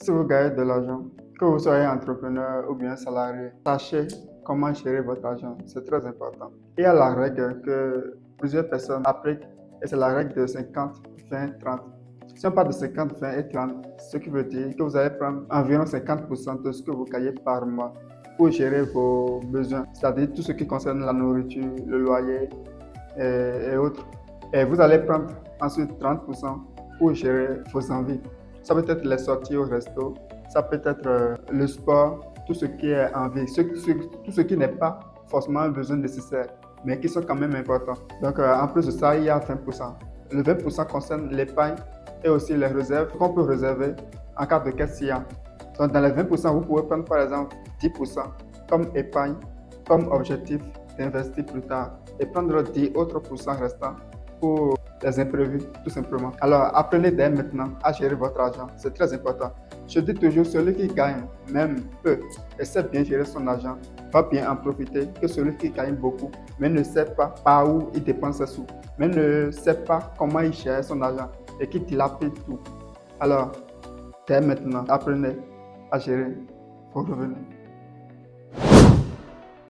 Si vous gagnez de l'argent, que vous soyez entrepreneur ou bien salarié, sachez comment gérer votre argent. C'est très important. Il y a la règle que plusieurs personnes appliquent et c'est la règle de 50, 20, 30. Si on parle de 50, 20 et 30, ce qui veut dire que vous allez prendre environ 50% de ce que vous gagnez par mois pour gérer vos besoins, c'est-à-dire tout ce qui concerne la nourriture, le loyer et autres. Et vous allez prendre ensuite 30% pour gérer vos envies. Ça peut être les sorties au resto, ça peut être le sport, tout ce qui est envie, tout ce qui n'est pas forcément un besoin nécessaire, mais qui sont quand même importants. Donc en plus de ça, il y a 20%. Le 20% concerne l'épargne et aussi les réserves qu'on peut réserver en cas de question. Donc dans les 20%, vous pouvez prendre par exemple 10% comme épargne, comme objectif d'investir plus tard et prendre 10 autres pourcents restants pour les imprévus, tout simplement. Alors, apprenez dès maintenant à gérer votre argent. C'est très important. Je dis toujours, celui qui gagne, même peu, et sait bien gérer son argent, va bien en profiter que celui qui gagne beaucoup, mais ne sait pas par où il dépense ses sous, mais ne sait pas comment il gère son argent et qui dilapide tout. Alors, dès maintenant, apprenez à gérer vos revenus.